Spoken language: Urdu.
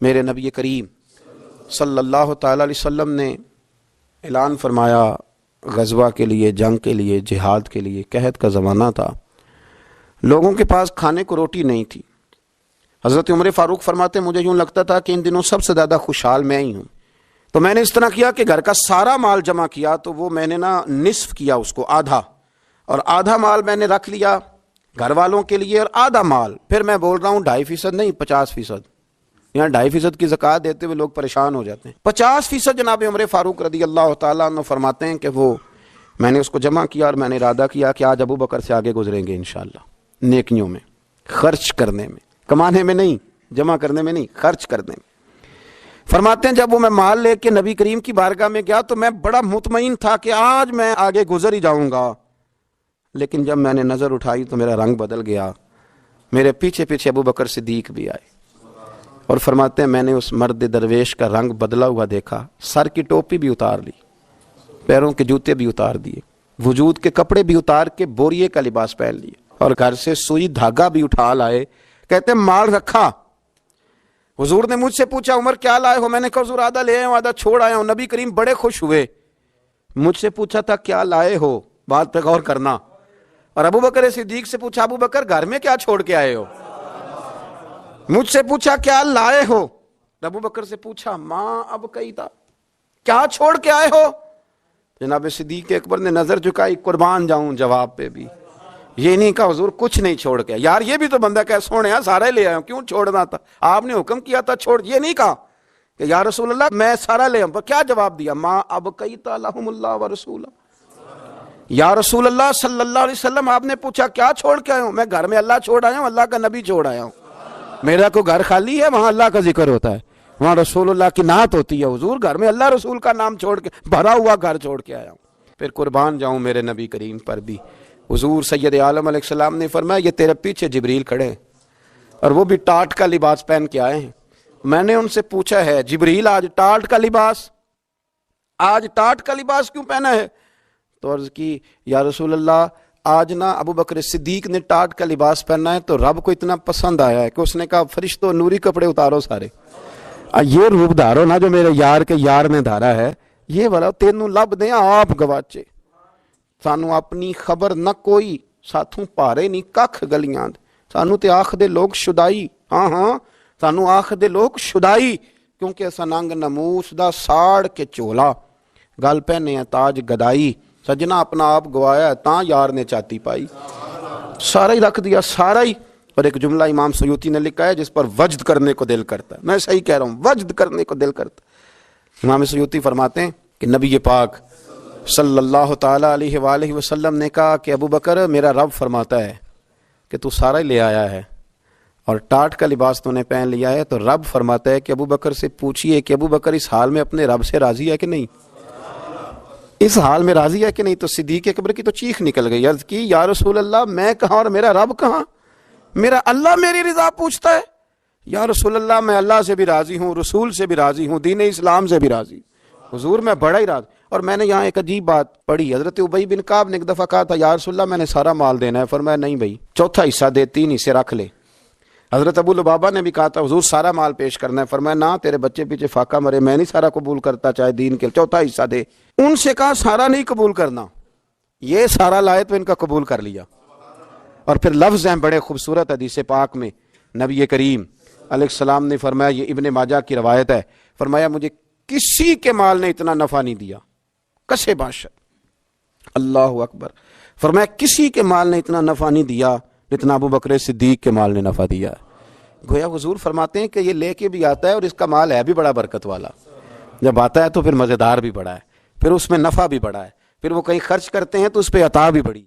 میرے نبی کریم صلی اللہ تعالی علیہ وسلم نے اعلان فرمایا غزوہ کے لیے، جنگ کے لیے، جہاد کے لیے. قحط کا زمانہ تھا، لوگوں کے پاس کھانے کو روٹی نہیں تھی. حضرت عمر فاروق فرماتے مجھے یوں لگتا تھا کہ ان دنوں سب سے زیادہ خوشحال میں ہی ہوں. تو میں نے اس طرح کیا کہ گھر کا سارا مال جمع کیا، تو وہ میں نے نصف کیا، اس کو آدھا، اور آدھا مال میں نے رکھ لیا گھر والوں کے لیے، اور آدھا مال پھر میں بول رہا ہوں 2.5% نہیں 50%. یہاں 2.5% کی زکوٰۃ دیتے ہوئے لوگ پریشان ہو جاتے ہیں. 50% جناب عمر فاروق رضی اللہ تعالیٰ عنہ فرماتے ہیں کہ وہ میں نے اس کو جمع کیا، اور میں نے ارادہ کیا کہ آج ابو بکر سے آگے گزریں گے انشاءاللہ، نیکیوں میں، خرچ کرنے میں، کمانے میں نہیں، جمع کرنے میں نہیں، خرچ کرنے میں. فرماتے ہیں جب وہ میں مال لے کے نبی کریم کی بارگاہ میں گیا تو میں بڑا مطمئن تھا کہ آج میں آگے گزر ہی جاؤں گا. لیکن جب میں نے نظر اٹھائی تو میرا رنگ بدل گیا. میرے پیچھے پیچھے ابو بکر صدیق بھی آئے، اور فرماتے ہیں میں نے اس مرد درویش کا رنگ بدلا ہوا دیکھا. سر کی ٹوپی بھی اتار لی، پیروں کے جوتے بھی اتار دیے، وجود کے کپڑے بھی اتار کے بوریے کا لباس پہن لیے، اور گھر سے سوئی دھاگا بھی اٹھا لائے. کہتے ہیں مال رکھا. حضور نے مجھ سے پوچھا عمر کیا لائے ہو؟ میں نے کہا حضور آدھا لے آیا ہوں، آدھا چھوڑ آیا ہوں. نبی کریم بڑے خوش ہوئے. مجھ سے پوچھا تھا کیا لائے ہو، بات پہ غور کرنا. اور ابو بکر صدیق سے پوچھا ابو بکر گھر میں کیا چھوڑ کے آئے ہو؟ مجھ سے پوچھا کیا لائے ہو؟ ابو بکر سے پوچھا ماں اب کئی تھا، کیا چھوڑ کے آئے ہو؟ جناب صدیق اکبر نے نظر جھکائی، قربان جاؤں جواب پہ بھی. یہ نہیں کہا حضور کچھ نہیں چھوڑ کے. یار یہ بھی تو بندہ کہ سونے سارا لے آیا ہوں، کیوں چھوڑنا تھا؟ آپ نے حکم کیا تھا چھوڑ. یہ نہیں کہا کہ یا رسول اللہ میں سارا لے آؤں. پر کیا جواب دیا؟ ماں اب کئی لہم اللہ و رسولہ. یا رسول اللہ صلی اللہ علیہ وسلم آپ نے پوچھا کیا چھوڑ کے آئے ہوں؟ میں گھر میں اللہ چھوڑ آیا ہوں، اللہ کا نبی چھوڑ آیا ہوں. میرا کو گھر خالی ہے، وہاں اللہ کا ذکر ہوتا ہے، وہاں رسول اللہ کی نعت ہوتی ہے. حضور گھر میں اللہ رسول کا نام چھوڑ کے بھرا ہوا گھر چھوڑ کے آیا ہوں. پھر قربان جاؤں میرے نبی کریم پر بھی. حضور سید عالم علیہ السلام نے فرمایا یہ تیرے پیچھے جبریل کھڑے ہیں، اور وہ بھی ٹاٹ کا لباس پہن کے آئے ہیں. میں نے ان سے پوچھا ہے جبریل آج ٹاٹ کا لباس، آج ٹاٹ کا لباس کیوں پہنا ہے؟ تو عرض کی یا رسول اللہ آج نا ابو بکر صدیق نے ٹاٹ کا لباس پہنا ہے تو رب کو اتنا پسند آیا ہے کہ اس نے کہا فرشتوں نوری کپڑے اتارو سارے، یہ روپ دھارو نا جو میرے یار کے یار نے دھارا ہے، یہ والا تینوں لب دیں آپ گواچے. سانو اپنی خبر نہ کوئی، ساتھوں پارے نہیں کھ گلیاں دے. سانو تے آخ دے لوگ شدائی، ہاں سانو آخ دے لوگ شدائی، کیونکہ اسا ننگ نموس دا ساڑ کے چولا، گل پہنے ہیں تاج گدائی. سجنا اپنا آپ گوایا ہے تاں یار نے چاتی پائی. سارا ہی رکھ دیا، سارا ہی. اور ایک جملہ امام سیوطی نے لکھا ہے جس پر وجد کرنے کو دل کرتا ہے. میں صحیح کہہ رہا ہوں، وجد کرنے کو دل کرتا ہے. امام سیوطی فرماتے ہیں کہ نبی پاک صلی اللہ تعالیٰ علیہ وآلہ وسلم نے کہا کہ ابو بکر میرا رب فرماتا ہے کہ تو سارا ہی لے آیا ہے اور ٹاٹ کا لباس تو نے پہن لیا ہے. تو رب فرماتا ہے کہ ابو بکر سے پوچھئے کہ ابو بکر اس حال میں اپنے رب سے راضی ہے کہ نہیں، اس حال میں راضی ہے کہ نہیں. تو صدیق اکبر کی تو چیخ نکل گئی، عرض کی یا رسول اللہ میں کہاں اور میرا رب کہاں؟ میرا اللہ میری رضا پوچھتا ہے. یا رسول اللہ میں اللہ سے بھی راضی ہوں، رسول سے بھی راضی ہوں، دین اسلام سے بھی راضی. حضور میں بڑا ہی راضی. اور میں نے یہاں ایک عجیب بات پڑھی. حضرت ابی بن کعب نے ایک دفعہ کہا تھا یا رسول اللہ میں نے سارا مال دینا ہے. فرمایا نہیں بھائی، چوتھا حصہ دے، 3 حصے رکھ لے. حضرت ابو لبابہ نے بھی کہا تھا حضور سارا مال پیش کرنا ہے. فرمایا نہ، تیرے بچے پیچھے فاقہ مرے، میں نہیں سارا قبول کرتا، چاہے دین کے، چوتھا حصہ دے. ان سے کہا سارا نہیں قبول کرنا، یہ سارا لائے تو ان کا قبول کر لیا. اور پھر لفظ ہیں بڑے خوبصورت حدیث پاک میں نبی کریم علیہ السلام نے فرمایا، یہ ابن ماجہ کی روایت ہے، فرمایا مجھے کسی کے مال نے اتنا نفع نہیں دیا، کسے بادشاہ، اللہ اکبر. فرمایا کسی کے مال نے اتنا نفع نہیں دیا جتنا ابو بکر صدیق کے مال نے نفع دیا. گویا حضور فرماتے ہیں کہ یہ لے کے بھی آتا ہے اور اس کا مال ہے بھی بڑا برکت والا. جب آتا ہے تو پھر مزیدار بھی بڑا ہے، پھر اس میں نفع بھی بڑا ہے، پھر وہ کہیں خرچ کرتے ہیں تو اس پہ عطا بھی بڑی.